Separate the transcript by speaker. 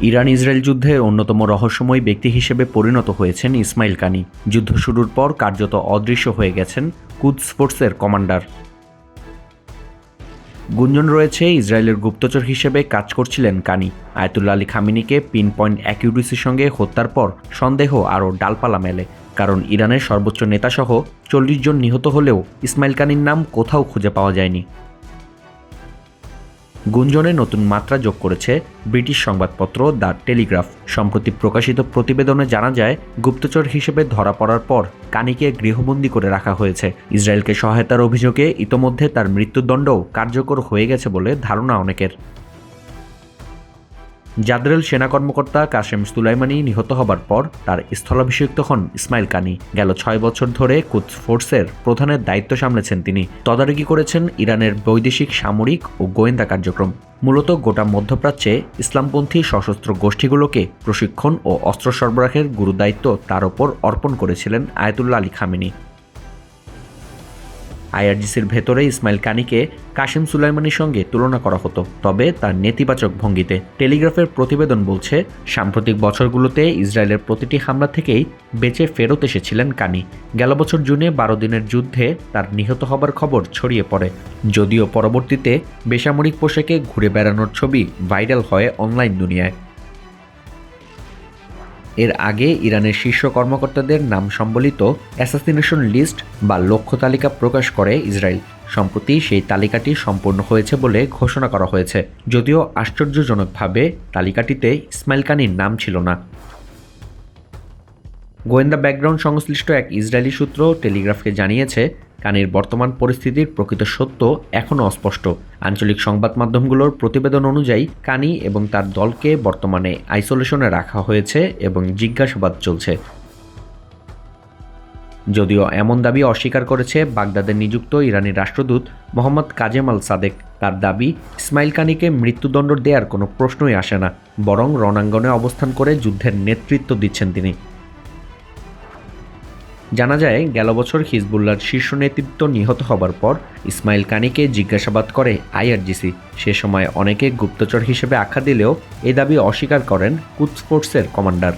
Speaker 1: Iran Israel যুদ্ধের অন্যতম রহস্যময় ব্যক্তি হিসেবে পরিণত হয়েছেন ইসমাইল কানি। যুদ্ধ শুরুর পর কার্যত অদৃশ্য হয়ে গেছেন কুদস ফোর্সের কমান্ডার। গুঞ্জন রয়েছে ইসরায়েলের গুপ্তচর হিসেবে কাজ করছিলেন কানি। আয়াতুল্লাহ আলী খামেনিকে পিন পয়েন্ট অ্যাকিউরেসির সঙ্গে হত্যার পর সন্দেহ আরও ডালপালা মেলে, কারণ ইরানের সর্বোচ্চ নেতাসহ 40 জন নিহত হলেও ইসমাইল কানির নাম কোথাও খুঁজে পাওয়া যায়নি। গুঞ্জনে নতুন মাত্রা যোগ করেছে ব্রিটিশ সংবাদপত্র দ্য টেলিগ্রাফ। সম্প্রতি প্রকাশিত প্রতিবেদনে জানা যায়, গুপ্তচর হিসেবে ধরা পড়ার পর কানিকে গৃহবন্দী করে রাখা হয়েছে। ইসরায়েলকে সহায়তার অভিযোগে ইতোমধ্যে তার মৃত্যুদণ্ডও কার্যকর হয়ে গেছে বলে ধারণা অনেকের। জাদরেল সেনা কর্মকর্তা কাশেম সুলাইমানি নিহত হবার পর তার স্থলাভিষিক্ত হন ইসমাইল কানি। গেল 6 বছর ধরে কুদস ফোর্সের প্রধানের দায়িত্ব সামলেছেন তিনি। তদারকি করেছেন ইরানের বৈদেশিক, সামরিক ও গোয়েন্দা কার্যক্রম। মূলত গোটা মধ্যপ্রাচ্যে ইসলামপন্থী সশস্ত্র গোষ্ঠীগুলোকে প্রশিক্ষণ ও অস্ত্র সরবরাহের গুরুদায়িত্ব তার ওপর অর্পণ করেছিলেন আয়াতুল্লাহ আলী খামেনি। আইআরজিসির ভেতরে ইসমাইল কানিকে কাশেম সুলাইমানির সঙ্গে তুলনা করা হতো, তবে তার নেতিবাচক ভঙ্গিতে। টেলিগ্রাফের প্রতিবেদন বলছে, সাম্প্রতিক বছরগুলোতে ইসরায়েলের প্রতিটি হামলা থেকেই বেঁচে ফেরত এসেছিলেন কানি। গেল বছর জুনে 12 দিনের যুদ্ধে তার নিহত হবার খবর ছড়িয়ে পড়ে, যদিও পরবর্তীতে বেসামরিক পোশাকে ঘুরে বেড়ানোর ছবি ভাইরাল হয় অনলাইন দুনিয়ায়। এর আগে ইরানের শীর্ষ কর্মকর্তাদের নাম সম্বলিত অ্যাসাসিনেশন লিস্ট বা লক্ষ্য তালিকা প্রকাশ করে ইসরায়েল। সম্প্রতি সেই তালিকাটি সম্পূর্ণ হয়েছে বলে ঘোষণা করা হয়েছে, যদিও আশ্চর্যজনকভাবে তালিকাটিতে ইসমাইল কানির নাম ছিল না। গোয়েন্দা ব্যাকগ্রাউন্ড সংশ্লিষ্ট এক ইসরায়েলি সূত্র টেলিগ্রাফকে জানিয়েছে, কানির বর্তমান পরিস্থিতির প্রকৃত সত্য এখনও অস্পষ্ট। আঞ্চলিক সংবাদ মাধ্যমগুলোর প্রতিবেদন অনুযায়ী কানি এবং তার দলকে বর্তমানে আইসোলেশনে রাখা হয়েছে এবং জিজ্ঞাসাবাদ চলছে। যদিও এমন দাবি অস্বীকার করেছে বাগদাদে নিযুক্ত ইরানি রাষ্ট্রদূত মোহাম্মদ কাজেম আল সাদেক। তার দাবি, ইসমাইল কানিকে মৃত্যুদণ্ড দেওয়ার কোনো প্রশ্নই আসে না, বরং রণাঙ্গনে অবস্থান করে যুদ্ধের নেতৃত্ব দিচ্ছেন তিনি। জানা যায়, গেল বছর হিজবুল্লাহর শীর্ষ নেতৃত্ব নিহত হবার পর ইসমাইল কানিকে জিজ্ঞাসাবাদ করে আইআরজিসি। সে সময় অনেকে গুপ্তচর হিসেবে আখ্যা দিলেও এই দাবি অস্বীকার করেন কুদস ফোর্সের কমান্ডার।